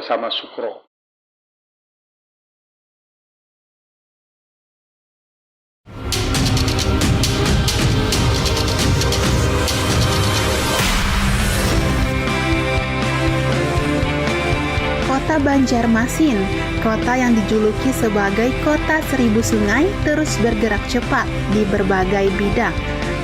bersama Sukro. Kota Banjarmasin, kota yang dijuluki sebagai kota seribu sungai, terus bergerak cepat di berbagai bidang,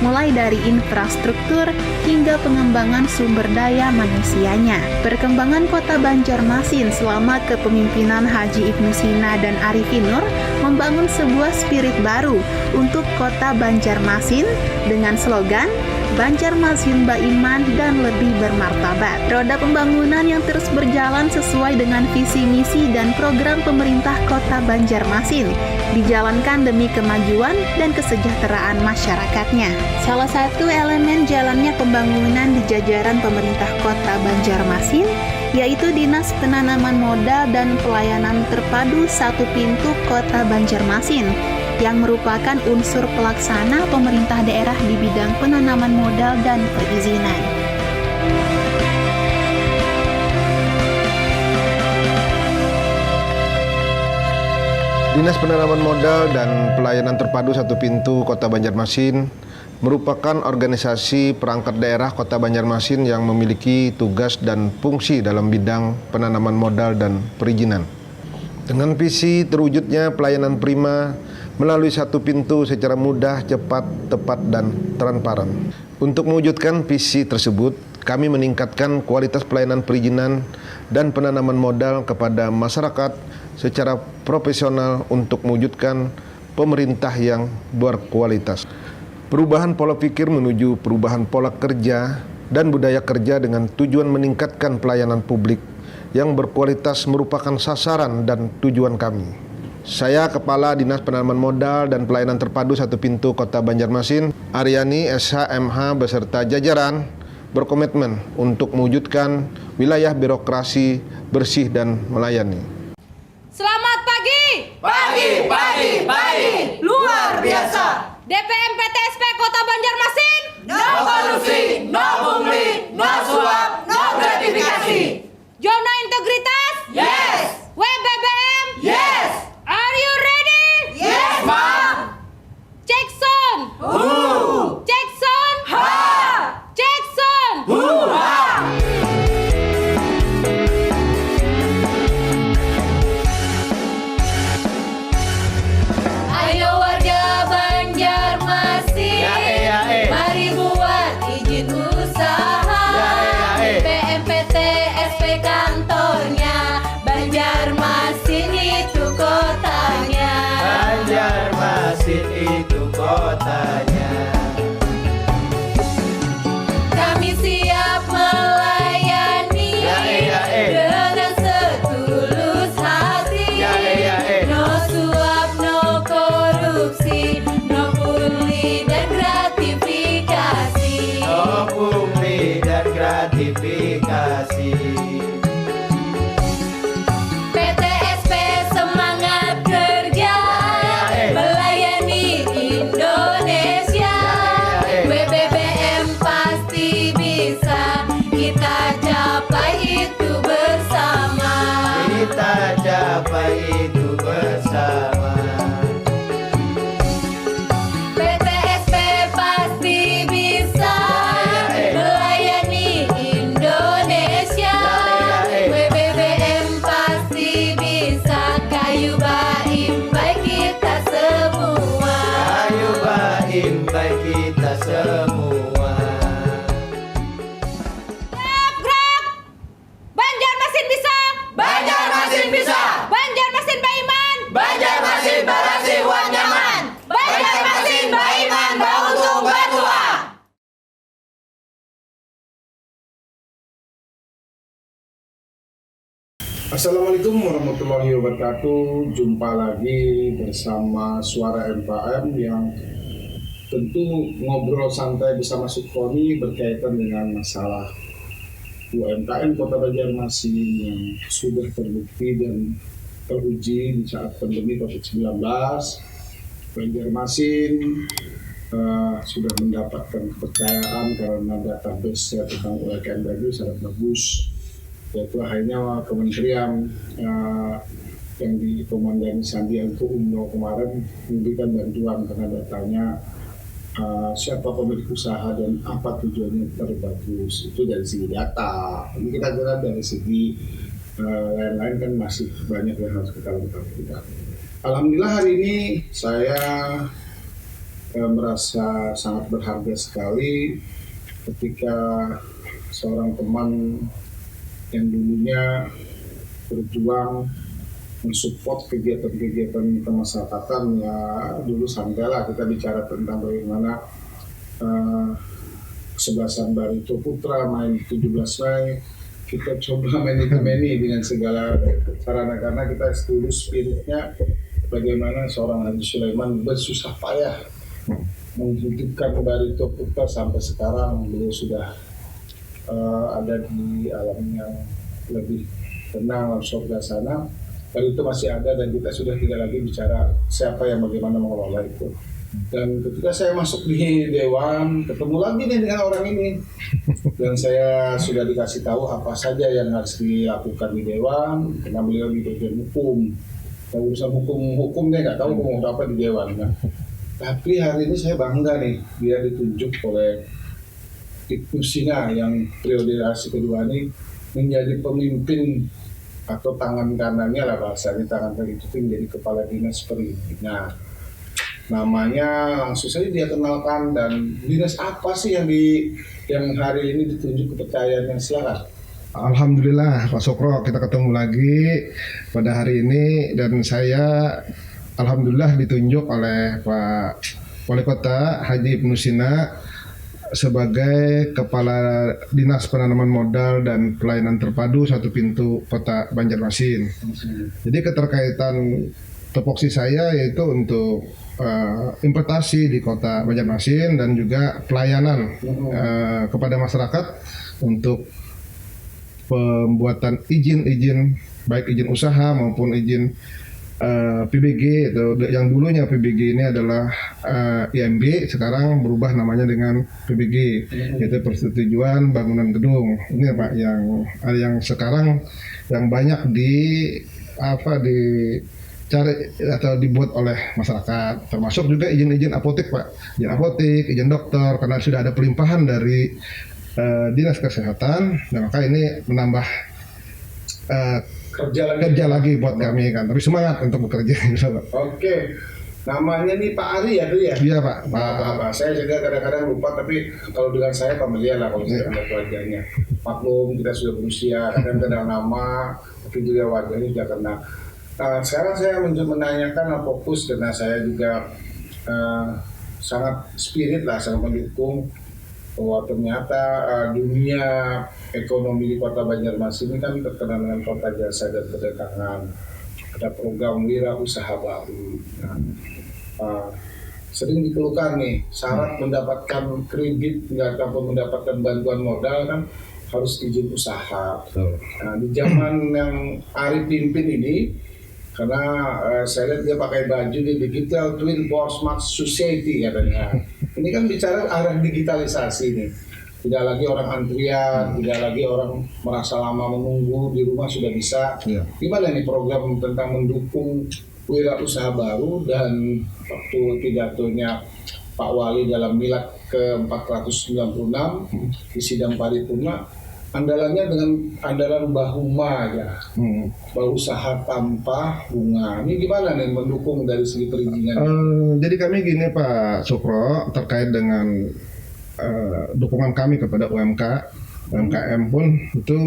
mulai dari infrastruktur hingga pengembangan sumber daya manusianya. Perkembangan kota Banjarmasin selama kepemimpinan Haji Ibnu Sina dan Arifin Nur membangun sebuah spirit baru untuk kota Banjarmasin dengan slogan Banjarmasin Baiman dan lebih bermartabat. Roda pembangunan yang terus berjalan sesuai dengan visi misi dan program pemerintah Kota Banjarmasin dijalankan demi kemajuan dan kesejahteraan masyarakatnya. Salah satu elemen jalannya pembangunan di jajaran pemerintah Kota Banjarmasin yaitu Dinas Penanaman Modal dan Pelayanan Terpadu Satu Pintu Kota Banjarmasin yang merupakan unsur pelaksana pemerintah daerah di bidang penanaman modal dan perizinan. Dinas Penanaman Modal dan Pelayanan Terpadu Satu Pintu Kota Banjarmasin merupakan organisasi perangkat daerah Kota Banjarmasin yang memiliki tugas dan fungsi dalam bidang penanaman modal dan perizinan. Dengan visi terwujudnya pelayanan prima melalui satu pintu secara mudah, cepat, tepat, dan transparan. Untuk mewujudkan visi tersebut, kami meningkatkan kualitas pelayanan perizinan dan penanaman modal kepada masyarakat secara profesional untuk mewujudkan pemerintah yang berkualitas. Perubahan pola pikir menuju perubahan pola kerja dan budaya kerja dengan tujuan meningkatkan pelayanan publik yang berkualitas merupakan sasaran dan tujuan kami. Saya Kepala Dinas Penanaman Modal dan Pelayanan Terpadu Satu Pintu Kota Banjarmasin, Aryani SHMH beserta jajaran berkomitmen untuk mewujudkan wilayah birokrasi bersih dan melayani. Selamat pagi. Pagi. Luar biasa. DPM PTSP Kota Banjarmasin. No korupsi, no pungli, no suap, no gratifikasi. Zona integritas. Yes. WBBM. Yes. Are you ready? Yes, Ma'am. Cek sound. Cek sound. Ha. Cek sound. Ha. Ayo warga Banjarmasin. Mari buat izin usaha. PMPT SP kantornya. Banjarmasin itu kotanya. Banjarmasin itu kotanya. Kami siap melayani dengan setulus hati. No suap, no korupsi, no pungli dan gratifikasi. No pungli dan gratifikasi. PTSP semangat kerja, melayani Indonesia. WBBM pasti bisa, kita capai itu bersama. Kita capai itu bersama. PTSP pasti bisa, melayani Indonesia. WBBM pasti bisa, kayu baim baik kita semua. Ayo baim baik kita semua. Gerak! Banjarmasin bisa! Banjarmasin bisa. Banjarmasin Baiman! Banjarmasin barasi wan nyaman. Banjarmasin baiman bautung batua. Assalamualaikum warahmatullahi wabarakatuh. Jumpa lagi bersama Suara MPM yang tentu ngobrol santai bersama Sukroni berkaitan dengan masalah UMKM Kota Banjarmasin yang sudah terbukti dan teruji di saat pandemi COVID-19. Banjarmasin sudah mendapatkan kepercayaan karena database tentang UMKM sangat bagus. yaitu akhirnya kementerian yang dikomandani Sandiaga Uno kemarin memberikan bantuan karena datanya siapa pemilik usaha dan apa tujuannya terbagus. Itu dari segi data. Ini kita lihat dari segi lain-lain kan masih banyak yang harus kita lakukan. Alhamdulillah hari ini saya merasa sangat berharga sekali ketika seorang teman yang dulunya berjuang mensupport kegiatan-kegiatan kemasyarakatan, ya dulu sampailah kita bicara tentang bagaimana kesebelasan Barito Putra main 17 Mei, kita coba mani dengan segala sarana karena kita dulu spiritnya bagaimana seorang Haji Sulaiman bersusah payah menghidupkan Barito Putra sampai sekarang beliau sudah ada di alam yang lebih tenang, surga sana. Barito masih ada dan kita sudah tidak lagi bicara siapa yang bagaimana mengelola itu. Dan ketika saya masuk di Dewan, ketemu lagi nih dengan orang ini. Dan saya sudah dikasih tahu apa saja yang harus dilakukan di Dewan, karena beliau di bagian hukum. Kalau urusan hukumnya nggak tahu ngomong apa di Dewan. Nah, tapi hari ini saya bangga nih, dia ditunjuk oleh Ibnu Sina yang periode kedua ini menjadi pemimpin atau tangan kanannya lah bahasanya, tangan kiri itu menjadi kepala dinas perizinan. Namanya langsung saja dia kenalkan, dan dinas apa sih yang hari ini ditunjuk kepercayaan yang silakan. Alhamdulillah Pak Sokro, kita ketemu lagi pada hari ini dan saya alhamdulillah ditunjuk oleh Pak Wali Kota Haji Ibnu Sina sebagai Kepala Dinas Penanaman Modal dan Pelayanan Terpadu Satu Pintu Kota Banjarmasin. Jadi keterkaitan tupoksi saya yaitu untuk implementasi di Kota Banjarmasin dan juga pelayanan kepada masyarakat untuk pembuatan izin baik izin usaha maupun izin PBG itu yang dulunya PBG ini adalah IMB, sekarang berubah namanya dengan PBG, yaitu persetujuan bangunan gedung. Ini ya Pak yang sekarang yang banyak dicari atau dibuat oleh masyarakat, termasuk juga izin-izin apotek Pak, izin apotek, izin dokter, karena sudah ada pelimpahan dari Dinas Kesehatan, dan maka ini menambah kerja lagi buat kami kan, tapi semangat untuk bekerja. Oke, namanya nih Pak Ari ya tuh ya? Iya Pak. Pak. Saya juga kadang-kadang lupa, tapi kalau dengan saya familiar lah kalau saya lihat wajahnya. Maklum kita sudah berusia, kadang-kadang nama, tapi juga wajahnya juga kena. Sekarang saya menanyakan fokus karena saya juga sangat spirit lah, sangat mendukung bahwa ternyata dunia ekonomi di Kota Banjarmasin ini kan terkenal dengan kota jasa dan perdagangan. Ada program wira usaha baru. Sering dikeluhkan nih, syarat mendapatkan kredit ataupun mendapatkan bantuan modal kan harus izin usaha. Nah, di zaman yang Ari pimpin ini, karena saya lihat dia pakai baju di Digital Twin for Smart Society katanya. Ini kan bicara arah digitalisasi nih. Tidak lagi orang antrian, tidak lagi orang merasa lama menunggu di rumah sudah bisa. Gimana nih program tentang mendukung wira usaha baru, dan waktu pidatonya Pak Wali dalam milad ke-496 di sidang paripurna, andalannya dengan andalan bahuma ya, berusaha tanpa bunga. Ini gimana nih mendukung dari segi perizinan? Jadi kami gini Pak Sukro, terkait dengan dukungan kami kepada UMKM pun itu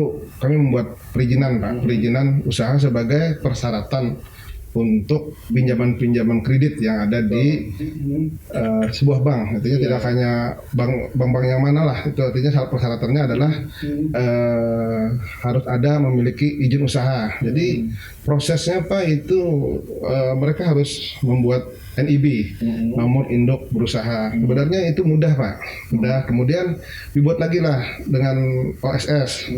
kami membuat perizinan Pak, perizinan usaha sebagai persyaratan untuk pinjaman kredit yang ada di sebuah bank. Artinya tidak hanya bank yang mana lah, itu artinya persyaratannya adalah harus ada memiliki izin usaha. Jadi prosesnya Pak itu mereka harus membuat NIB, nomor induk berusaha. Sebenarnya itu mudah Pak, mudah. Kemudian dibuat lagi lah dengan OSS,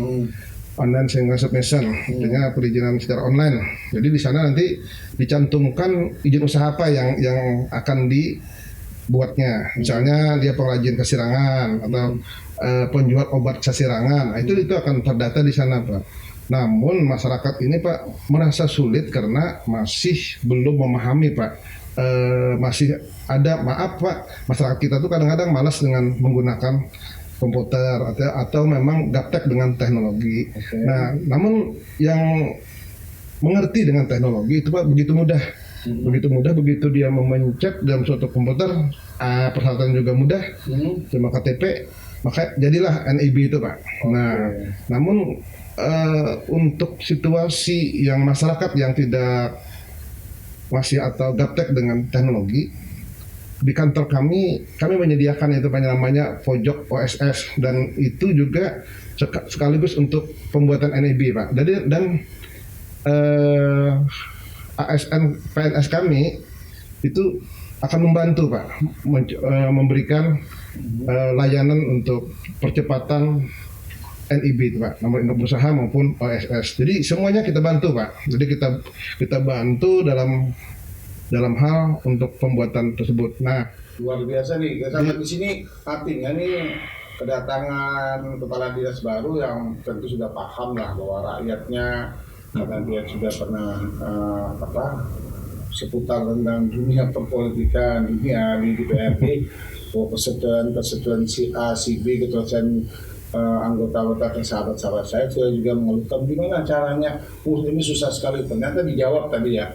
online single submission, dengan perizinan secara online. Jadi di sana nanti dicantumkan izin usaha apa yang akan dibuatnya. Misalnya dia pengrajin kesirangan atau penjual obat kesirangan. Nah, itu akan terdata di sana Pak. Namun masyarakat ini Pak merasa sulit karena masih belum memahami Pak. Masih ada, maaf Pak, masyarakat kita tuh kadang-kadang malas dengan menggunakan komputer atau memang gaptek dengan teknologi. Nah, namun yang mengerti dengan teknologi itu Pak begitu mudah. Begitu dia memencet dalam suatu komputer, persyaratan juga mudah, cuma KTP, maka jadilah NIB itu Pak. Nah, namun untuk situasi yang masyarakat yang tidak masih atau gaptek dengan teknologi, di kantor kami menyediakan itu namanya pojok OSS, dan itu juga sekaligus untuk pembuatan NIB Pak. Jadi dan ASN PNS kami itu akan membantu Pak memberikan layanan untuk percepatan NIB itu Pak, nomor induk berusaha maupun OSS. Jadi semuanya kita bantu Pak. Jadi kita bantu dalam hal untuk pembuatan tersebut. Nah, Luar biasa nih, sampai di sini artinya nih kedatangan kepala dinas baru yang tentu sudah paham lah bahwa rakyatnya, karena dia sudah pernah seputar tentang dunia perpolitikan, dunia di DPRD, konstituen si A, si B, ketuaan anggota-anggota dan sahabat-sahabat saya juga mengeluhkan gimana caranya, ini susah sekali. Ternyata dijawab tadi ya.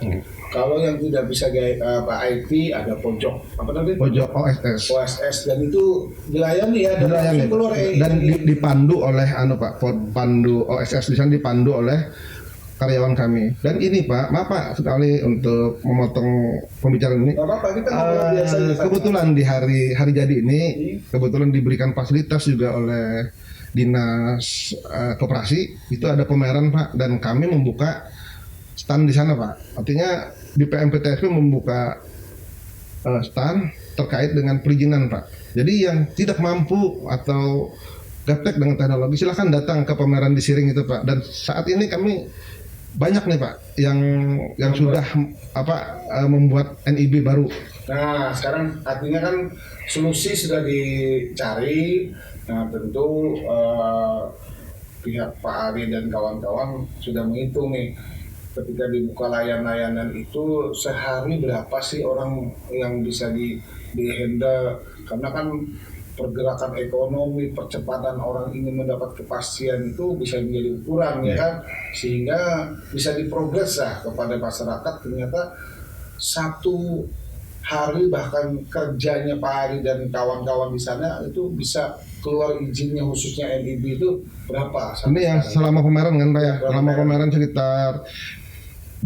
Kalau yang tidak bisa Pak IT ada pojok apa namanya? Pojok OSS dan itu dilayani ya, dan dipandu oleh Pak, pandu OSS di sana dipandu oleh karyawan kami. Dan ini Pak, maaf Pak sekali untuk memotong pembicaraan ini. Kita biasa kebetulan di hari jadi ini kebetulan diberikan fasilitas juga oleh dinas koperasi, itu ada pameran Pak, dan kami membuka stand di sana Pak. Artinya di PMPTSP membuka stand terkait dengan perizinan Pak. Jadi yang tidak mampu atau gaptek dengan teknologi silahkan datang ke pameran di Siring itu Pak. Dan saat ini kami banyak nih Pak yang sudah membuat NIB baru. Nah, sekarang artinya kan solusi sudah dicari. Nah, tentu pihak Pak Ari dan kawan-kawan sudah menghitung nih, ketika dibuka layanan itu sehari berapa sih orang yang bisa di-handle, karena kan pergerakan ekonomi, percepatan orang ingin mendapat kepastian itu bisa menjadi ukuran ya kan, sehingga bisa diprogres lah kepada masyarakat. Ternyata satu hari bahkan kerjanya Pak Ari dan kawan-kawan di sana itu bisa keluar izinnya khususnya NIB itu berapa? Ini yang selama pameran kan Pak ya, selama pameran sekitar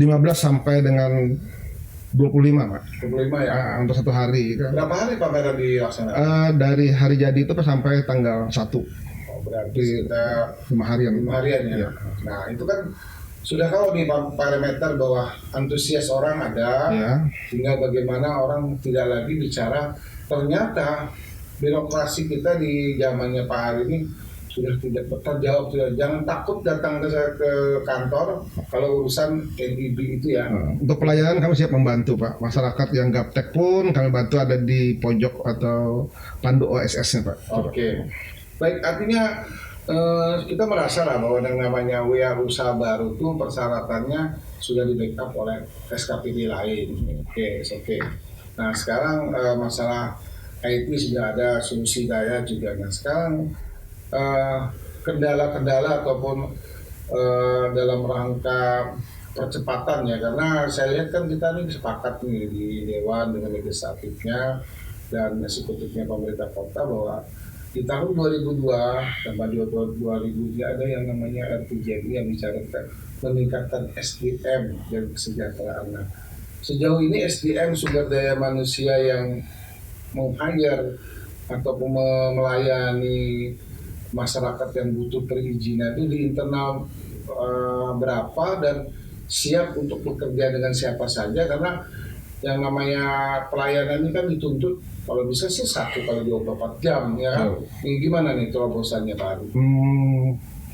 15 sampai dengan 25 Pak. 25 ya? Untuk satu hari kan. Berapa hari pameran dilaksanakan? Dari hari jadi itu sampai tanggal 1. Berarti kita 5 harian. 5 harian ya? Nah itu kan sudah tahu nih parameter bahwa antusias orang ada, sehingga bagaimana orang tidak lagi bicara. Ternyata birokrasi kita di zamannya Pak Ari ini sudah tidak terjawab. Jangan takut datang ke kantor kalau urusan NIB itu ya. Untuk pelayanan kami siap membantu Pak. Masyarakat yang gaptek pun kami bantu, ada di pojok atau pandu OSS-nya Pak. Oke. Baik, artinya kita merasa lah bahwa yang namanya WA usaha baru itu persyaratannya sudah di backup oleh SKPD lain. Oke. Nah sekarang masalah IT sudah ada solusi daya juga. Nah sekarang kendala-kendala ataupun dalam rangka percepatan ya, karena saya lihat kan kita ini sepakat nih di Dewan dengan legislatifnya dan eksekutifnya pemerintah kota bahwa di tahun 2002 tambah 2000 ada yang namanya RPJMD yang bicara meningkatkan SDM dan kesejahteraan. Nah, sejauh ini SDM sumber daya manusia yang meng-hire ataupun melayani masyarakat yang butuh perizinan itu di internal berapa dan siap untuk bekerja dengan siapa saja, karena yang namanya pelayanan ini kan dituntut kalau bisa sih 1 kali 24 jam ya kan. Ini gimana nih terobosannya Pak Ari?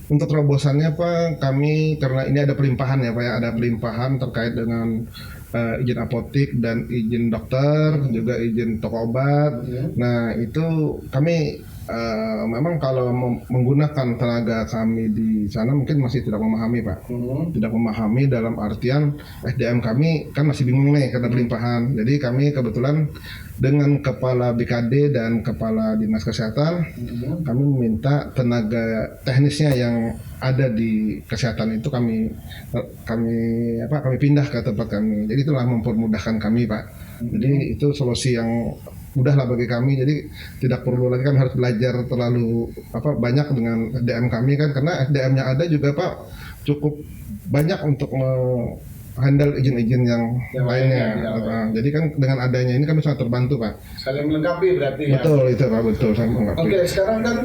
Untuk terobosannya Pak, kami karena ini ada pelimpahan ya Pak ya, ada pelimpahan terkait dengan izin apotik dan izin dokter, juga izin toko obat. Nah itu kami memang kalau menggunakan tenaga kami di sana mungkin masih tidak memahami Pak. Tidak memahami dalam artian SDM kami kan masih bingung nih karena pelimpahan. Jadi kami kebetulan dengan Kepala BKD dan Kepala Dinas Kesehatan kami meminta tenaga teknisnya yang ada di kesehatan itu kami pindah ke tempat kami. Jadi itulah mempermudahkan kami Pak. Jadi itu solusi yang mudahlah bagi kami, jadi tidak perlu lagi kami harus belajar terlalu banyak dengan SDM kami kan, karena SDM-nya ada juga Pak cukup banyak untuk handle izin-izin yang lainnya. Jadi kan dengan adanya ini kami sangat terbantu Pak. Saling melengkapi berarti ya. Betul itu Pak, betul saya mengerti. Oke, sekarang kan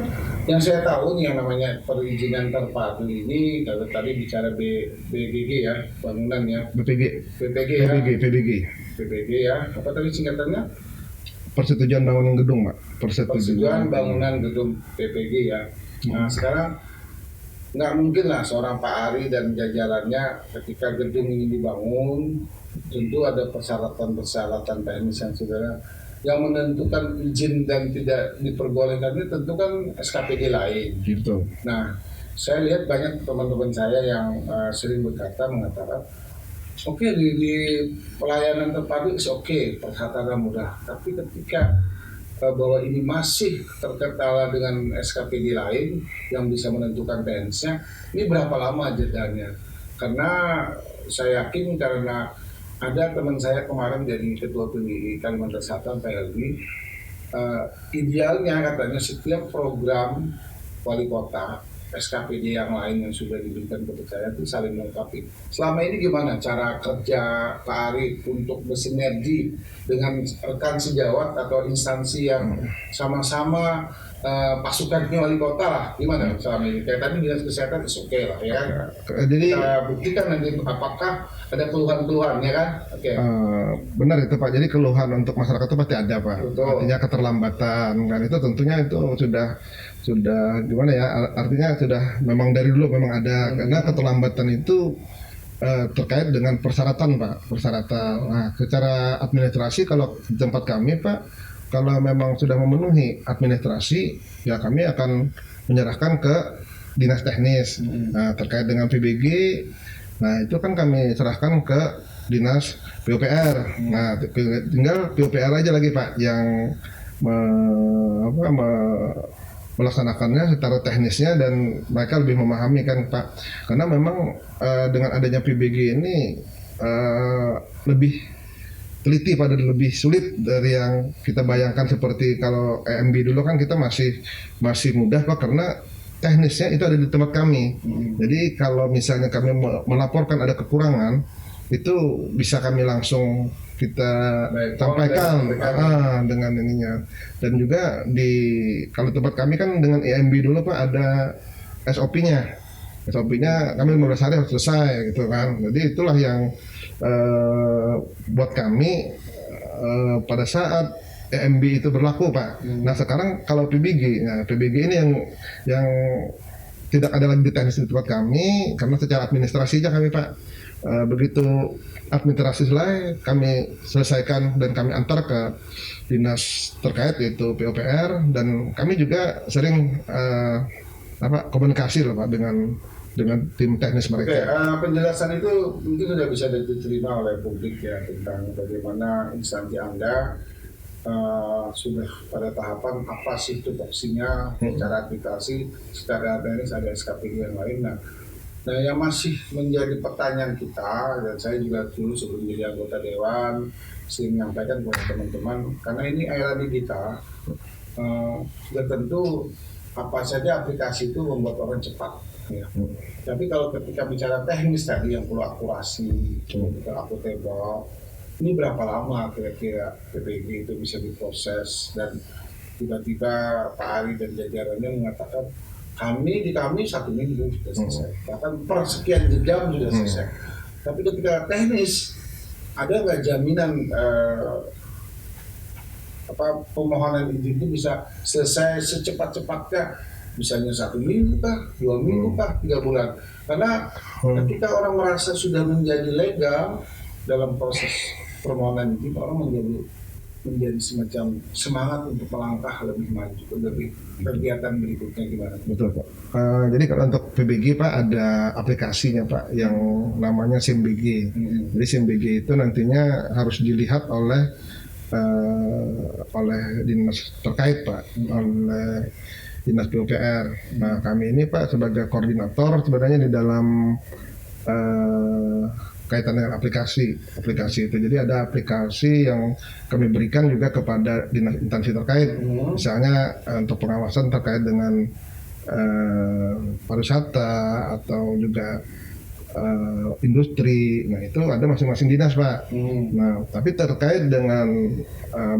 yang saya tahu nih yang namanya perizinan terpadu ini, kalau tadi bicara BGG ya, bangunan ya. PPG ya. Apa tadi singkatannya? Persetujuan bangunan gedung, Pak. Persetujuan bangunan gedung PPG ya. Nah, sekarang nggak mungkin lah seorang Pak Ari dan jajarannya ketika gedung ini dibangun, tentu ada persyaratan teknis yang saudara yang menentukan izin dan tidak diperbolehkan ini tentu kan SKPD lain. Gitu. Nah, saya lihat banyak teman-teman saya yang sering mengatakan oke, di pelayanan terpadu oke, persyaratan mudah. Tapi ketika bahwa ini masih terkendala dengan SKPD lain yang bisa menentukan teknisnya, ini berapa lama jedanya? Karena saya yakin karena ada teman saya kemarin jadi ketua PBI Kalimantan Selatan PLB, idealnya katanya setiap program wali kota SKPD yang lain yang sudah diberikan kepercayaan itu saling melengkapi. Selama ini gimana cara kerja Pak Ari untuk bersinergi dengan rekan sejawat atau instansi yang sama-sama pasukannya wali kota lah, gimana selama ini? Kayak tadi Dinas Kesehatan oke lah ya kan. Jadi kita buktikan nanti apakah ada keluhan-keluhan ya kan. Benar itu Pak. Jadi keluhan untuk masyarakat itu pasti ada Pak. Betul. Artinya keterlambatan kan itu tentunya itu sudah gimana ya, artinya sudah memang dari dulu memang ada, karena keterlambatan itu terkait dengan persyaratan Pak, persyaratan. Nah, secara administrasi kalau di tempat kami Pak, kalau memang sudah memenuhi administrasi ya kami akan menyerahkan ke dinas teknis. Nah, terkait dengan PBG, nah itu kan kami serahkan ke dinas PUPR. Nah, tinggal PUPR aja lagi Pak yang melaksanakannya secara teknisnya dan mereka lebih memahami kan Pak, karena memang dengan adanya PBG ini lebih teliti pada lebih sulit dari yang kita bayangkan. Seperti kalau EMB dulu kan kita masih mudah Pak, karena teknisnya itu ada di tempat kami. Jadi kalau misalnya kami melaporkan ada kekurangan, itu bisa kami langsung kita sampaikan dengan ininya. Dan juga kalau tempat kami kan dengan EMB dulu Pak ada SOP-nya. SOP-nya kami 15 hari harus selesai gitu kan. Jadi itulah yang buat kami pada saat EMB itu berlaku Pak. Nah sekarang kalau PBG, ini yang tidak ada lagi di teknis di tempat kami, karena secara administrasi aja kami Pak. Begitu administrasi selesai, kami selesaikan dan kami antar ke dinas terkait yaitu PUPR, dan kami juga sering komunikasi lah Pak dengan tim teknis mereka. Oke, penjelasan itu mungkin sudah bisa diterima oleh publik ya tentang bagaimana instansi Anda sudah pada tahapan apa sih tupoksinya, cara aplikasi, secara teknis ada SKPD yang lain. Nah, yang masih menjadi pertanyaan kita, dan saya juga dulu sebelum jadi anggota Dewan sering menyampaikan kepada teman-teman, karena ini era digital, sudah tentu apa saja aplikasi itu membuat orang cepat. Ya. Tapi kalau ketika bicara teknis tadi yang perlu akurasi, akuntabel, ini berapa lama kira-kira PPG itu bisa diproses, dan tiba-tiba Pak Ari dan jajarannya mengatakan di kami 1 minggu sudah selesai, bahkan per sekian jam sudah selesai. Tapi ketika teknis, ada nggak jaminan pemohonan izin itu bisa selesai secepat-cepatnya, misalnya 1 minggu kah, 2 minggu kah, 3 bulan? Karena ketika orang merasa sudah menjadi legal dalam proses permohonan izin, orang menjadi menjadi semacam semangat untuk melangkah lebih maju, lebih kegiatan berikutnya gimana? Betul Pak. Jadi kalau untuk PBG Pak ada aplikasinya Pak yang namanya SIMBG. Jadi SIMBG itu nantinya harus dilihat oleh dinas terkait Pak, oleh dinas PUPR. Nah kami ini Pak sebagai koordinator sebenarnya di dalam kaitan dengan aplikasi itu. Jadi ada aplikasi yang kami berikan juga kepada dinas instansi terkait, misalnya untuk pengawasan terkait dengan pariwisata atau juga industri. Nah itu ada masing-masing dinas Pak. Nah tapi terkait dengan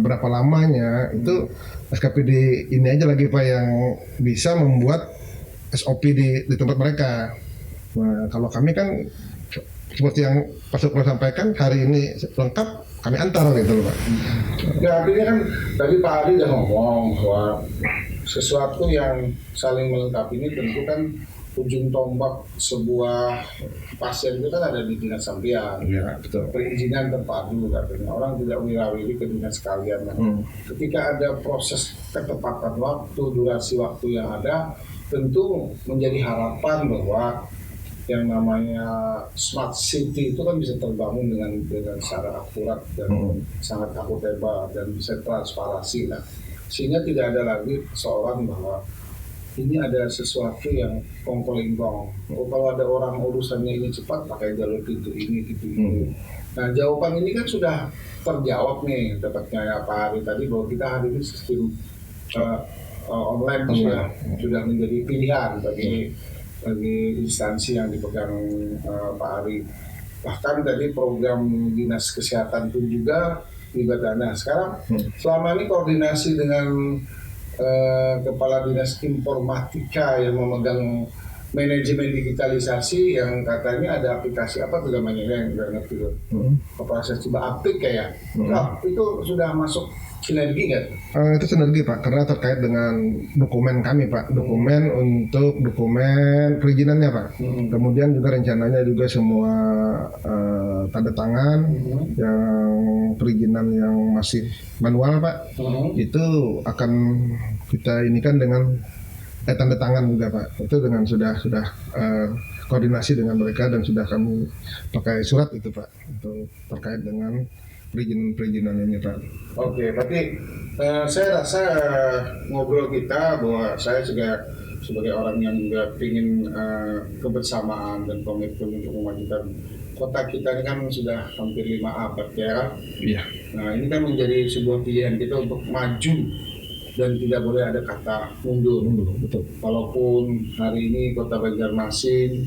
berapa lamanya itu SKPD ini aja lagi Pak yang bisa membuat SOP di tempat mereka. Nah kalau kami kan seperti yang Pak Sukro sampaikan, hari ini lengkap kami antar gitu loh Pak. Ya artinya kan tadi Pak Ari udah ngomong bahwa sesuatu yang saling melengkapi ini tentu kan ujung tombak sebuah pasien itu kan ada di dinas sampean. Iya betul. Perizinan terpadu katanya, orang tidak wirawiri ke dinas sekalian. Ketika ada proses ketepatan waktu, durasi waktu yang ada, tentu menjadi harapan bahwa yang namanya smart city itu kan bisa terbangun dengan secara akurat dan sangat akuntabel dan bisa transparansi lah. Sehingga tidak ada lagi persoalan bahwa ini ada sesuatu yang kongkolingkong. Kalau ada orang urusannya ini cepat pakai jalur pintu ini gitu. Nah jawaban ini kan sudah terjawab nih dapatnya Pak Hari tadi bahwa kita hari ini sistem online sudah menjadi pilihan bagi instansi yang dipegang Pak Ari. Bahkan tadi program dinas kesehatan pun juga libat dana. Sekarang selama ini koordinasi dengan kepala dinas informatika yang memegang manajemen digitalisasi yang katanya ada aplikasi apa tuh namanya yang nggak ngerti tuh. Operasi coba aplik kayak. Nah, itu sudah masuk sinergi kan? Itu sinergi Pak, karena terkait dengan dokumen kami Pak, dokumen perizinannya Pak. Kemudian juga rencananya juga semua tanda tangan yang perizinan yang masih manual Pak, itu akan kita inikan dengan tanda tangan juga Pak. Itu dengan sudah koordinasi dengan mereka dan sudah kami pakai surat itu Pak untuk terkait dengan perizinan ini Pak. Oke, berarti saya rasa ngobrol kita bahwa saya juga sebagai orang yang juga ingin kebersamaan dan komitmen untuk memajukan kota kita ini kan sudah hampir 5 abad ya kan? Iya. Nah ini kan menjadi sebuah pilihan kita untuk maju dan tidak boleh ada kata mundur. Betul. Walaupun hari ini kota Banjarmasin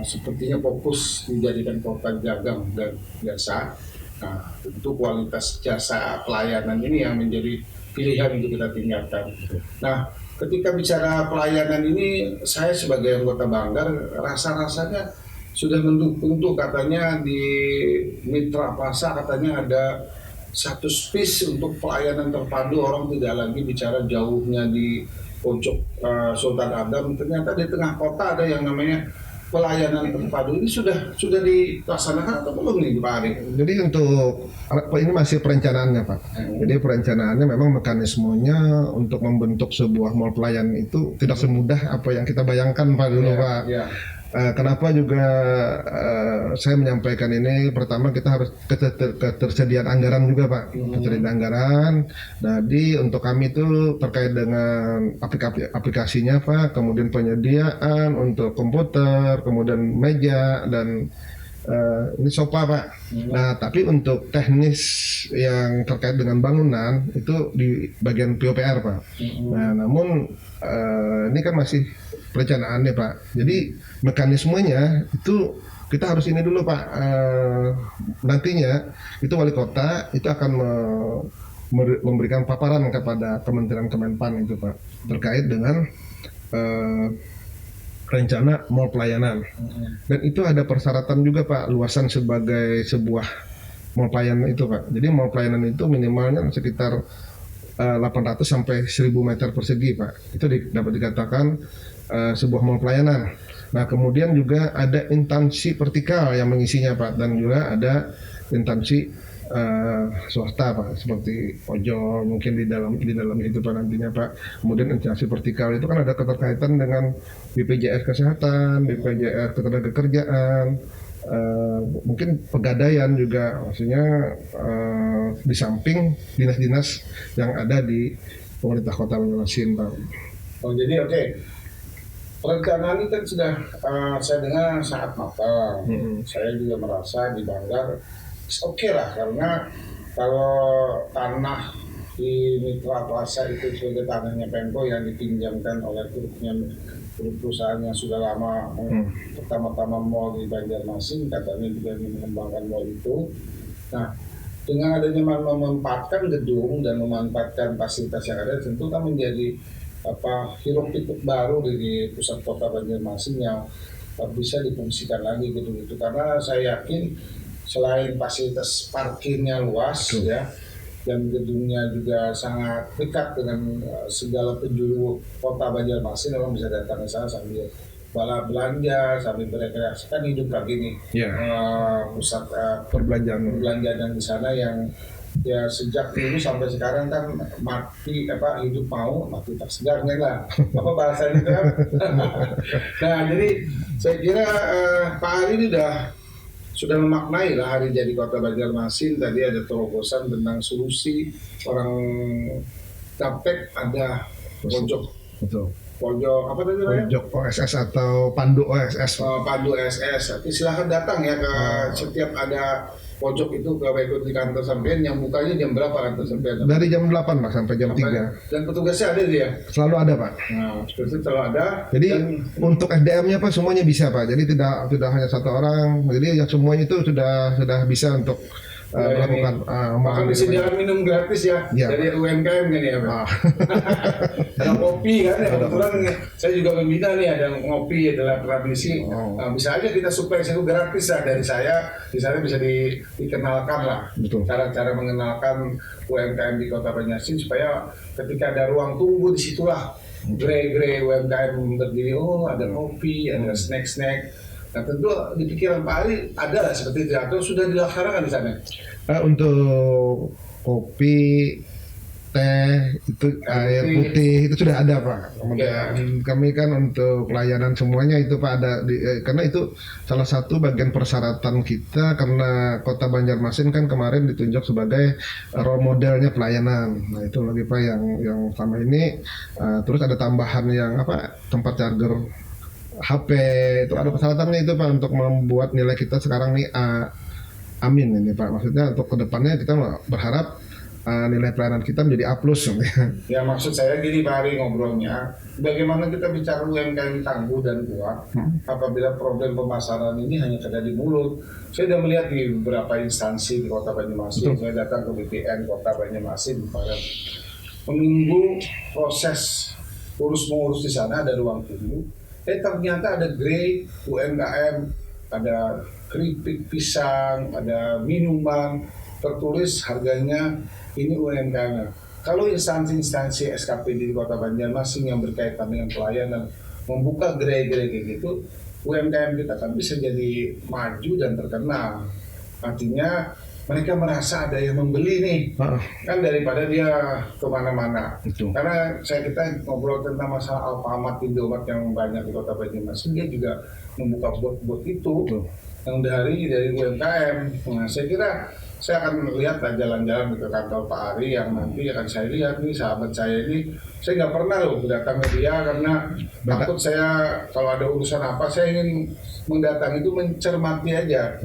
sepertinya fokus dijadikan kota dagang dan jasa. Nah, tentu kualitas jasa pelayanan ini yang menjadi pilihan untuk kita tingkatkan. Nah, ketika bicara pelayanan ini, saya sebagai anggota Banggar rasa-rasanya sudah mendukung tuh katanya di Mitra Plaza katanya ada satu space untuk pelayanan terpadu, orang tidak lagi bicara jauhnya di pojok Sultan Adam, ternyata di tengah kota ada yang namanya pelayanan terpadu. Ini sudah dilaksanakan atau belum nih Pak Ari? Jadi untuk ini masih perencanaannya Pak. Jadi perencanaannya memang mekanismenya untuk membentuk sebuah mall pelayanan itu tidak semudah apa yang kita bayangkan Pak dulu Pak. Yeah. Kenapa juga saya menyampaikan ini, pertama kita harus ketersediaan anggaran juga Pak, ketersediaan anggaran. Jadi untuk kami itu terkait dengan aplikasinya Pak, kemudian penyediaan untuk komputer, kemudian meja dan ini sofa Pak. Nah tapi untuk teknis yang terkait dengan bangunan itu di bagian PUPR Pak. Nah namun ini kan masih perencanaannya Pak. Jadi mekanismenya itu kita harus ini dulu Pak. Nantinya itu wali kota itu akan memberikan paparan kepada Kementerian Kemenpan itu Pak terkait dengan rencana mall pelayanan. Dan itu ada persyaratan juga Pak, luasan sebagai sebuah mall pelayanan itu Pak. Jadi mall pelayanan itu minimalnya sekitar 800 sampai 1000 meter persegi Pak. Itu dapat dikatakan sebuah mall pelayanan. Nah kemudian juga ada instansi vertikal yang mengisinya Pak, dan juga ada instansi swasta Pak, seperti ojol mungkin di dalam itu Pak nantinya Pak. Kemudian instansi vertikal itu kan ada keterkaitan dengan BPJS Kesehatan, BPJS Ketenagakerjaan, mungkin pegadaian juga, maksudnya di samping dinas-dinas yang ada di pemerintah Kota Banjarmasin Pak. Oh jadi oke. Perencanaan ini kan sudah saya dengar sangat matang. Saya juga merasa di Banggar oke lah, karena kalau tanah di Mitra Plaza itu sebagai tanahnya Pemko yang dipinjamkan oleh perusahaan yang sudah lama pertama-tama mall di Banjarmasin, katanya juga mengembangkan mall itu. Nah, dengan adanya memanfaatkan gedung dan memanfaatkan fasilitas yang ada, tentu kan menjadi hiruk pikuk baru di pusat kota Banjarmasin yang bisa difungsikan lagi gedung itu, karena saya yakin selain fasilitas parkirnya luas ya, dan gedungnya juga sangat dekat dengan segala penjuru kota Banjarmasin, orang bisa datang ke sana sambil belanja, sambil berekreasi, kan hidup lagi nih pusat perbelanjaan yang di sana yang ya sejak dulu sampai sekarang kan hidup mau mati tak segarnya lah, apa bahasanya kan. Nah jadi saya kira Pak Ari ini sudah memaknai lah hari jadi kota Banjarmasin. Tadi ada terobosan tentang solusi orang gaptek, ada pojok apa tadi namanya? Pojok OSS atau Pandu OSS. Pandu OSS. Silahkan datang ya ke setiap ada pojok itu ke baik di kantor sampean, yang bukanya jam berapa kantor sampean? Dari jam 8 Pak sampai jam 3. Dan petugasnya ada dia? Selalu ada Pak. Nah, seperti itu selalu ada. Jadi untuk SDM-nya Pak semuanya bisa Pak. Jadi tidak hanya satu orang. Jadi yang semuanya itu sudah bisa untuk melakukan bahkan disediakan minum gratis ya, dari UMKM kan ya Pak. Ada kopi kan ya, kebetulan saya juga membina nih, ada ngopi adalah tradisi. Bisa aja kita supply itu gratis lah dari saya, di sana bisa dikenalkan lah. Cara-cara mengenalkan UMKM di Kota Banjarmasin supaya ketika ada ruang tunggu disitulah grey UMKM berdiri, ada kopi, ada snack. Nah tentu di pikiran Pak Ari ada lah seperti itu, atau sudah dilaksanakan di sana? Untuk kopi, teh, itu air putih itu sudah ada Pak. Kemudian kami kan untuk pelayanan semuanya itu Pak ada, karena itu salah satu bagian persyaratan kita, karena Kota Banjarmasin kan kemarin ditunjuk sebagai role modelnya pelayanan. Nah itu lagi Pak yang sama ini, terus ada tambahan yang tempat charger HP, itu ada persyaratannya itu Pak, untuk membuat nilai kita sekarang nih amin ini Pak. Maksudnya untuk kedepannya kita berharap nilai pelayanan kita menjadi A+. Ya maksud saya gini Pak Ari ngobrolnya, bagaimana kita bicara UMKM tangguh dan kuat apabila problem pemasaran ini hanya ada di mulut. Saya sudah melihat di beberapa instansi di Kota Banjarmasin, saya datang ke BPN Kota Banjarmasin kemarin, menunggu proses urus-mengurus di sana, ada ruang tunggu. Ternyata ada grey UMKM, ada keripik pisang, ada minuman, tertulis harganya ini UMKM. Kalau instansi-instansi SKPD di Kota Banjarmasin yang berkaitan dengan pelayanan membuka grey-grey kayak gitu, UMKM kita kan bisa jadi maju dan terkenal. Artinya mereka merasa ada yang membeli nih, kan daripada dia kemana-mana. Karena kita ngobrol tentang masalah Alfamart, Indomaret yang banyak di Kota Banjarmasin, dia juga membuka bot-bot itu yang dari UMKM. Nah, saya kira saya akan lihat jalan-jalan ke kantor Pak Ari, yang nanti akan saya lihat nih sahabat saya ini. Saya nggak pernah loh datang ke dia karena takut saya kalau ada urusan apa, saya ingin mendatangi itu mencermati aja.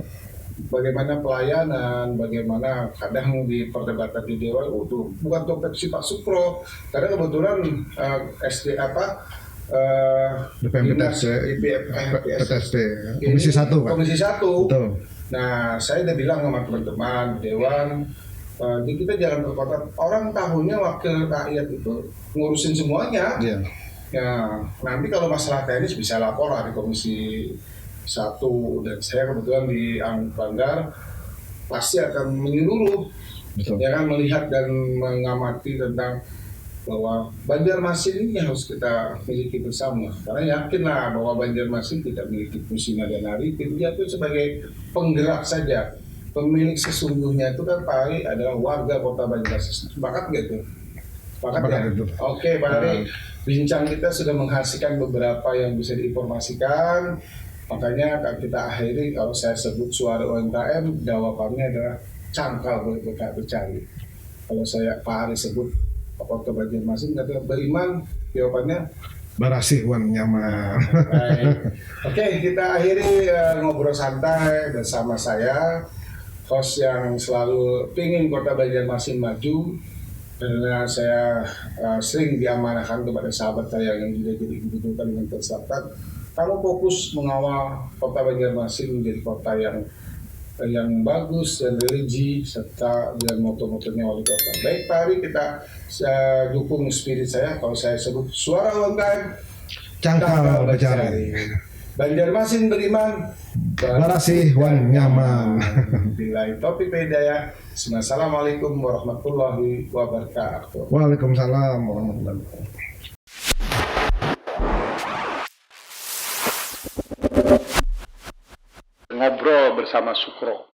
Bagaimana pelayanan, bagaimana kadang di perdebatan di Dewan itu bukan topik si Pak Supro, karena kebetulan PTSP Komisi 1 Pak. Komisi 1. Betul. Nah saya udah bilang sama teman-teman Dewan, kita jangan berkotak, orang tahunya wakil rakyat itu ngurusin semuanya. Ya nanti kalau masalah teknis bisa lapor di Komisi 1, dan saya kebetulan di Banggar pasti akan menyeluruh, ya kan, melihat dan mengamati tentang bahwa Banjarmasin ini harus kita miliki bersama. Karena yakinlah bahwa Banjarmasin tidak memiliki fungsi dan arifin, dia itu sebagai penggerak saja. pemilik sesungguhnya itu kan Pak Ari adalah warga Kota Banjarmasin. Sepakat nggak itu? Sepakat ya? Sepakat itu. Oke Pak Ari, bincang kita sudah menghasilkan beberapa yang bisa diinformasikan. Makanya akan kita akhiri kalau saya sebut suara UMKM, jawabannya adalah cangkal boleh bercari. Kalau saya Pak Ari sebut Kota Banjarmasin, kata beriman, jawabannya Barasi wan nyaman. baik. Oke, kita akhiri ngobrol santai bersama saya, host yang selalu pingin Kota Banjarmasin maju. Karena saya sering diamanahkan kepada sahabat saya yang juga jadi gubernur Kalimantan Selatan. Kamu fokus mengawal Kota Banjarmasin menjadi kota yang bagus dan religi serta dengan moto-motonya wali kota. Baik Pak Ari, kita dukung spirit saya kalau saya sebut suara UMKM Cangkal bercari. Banjarmasin beriman, Barasi wan nyaman. Bila topik hidayah. Assalamualaikum warahmatullahi wabarakatuh. Waalaikumsalam warahmatullahi wabarakatuh. Ngobrol bersama Sukro.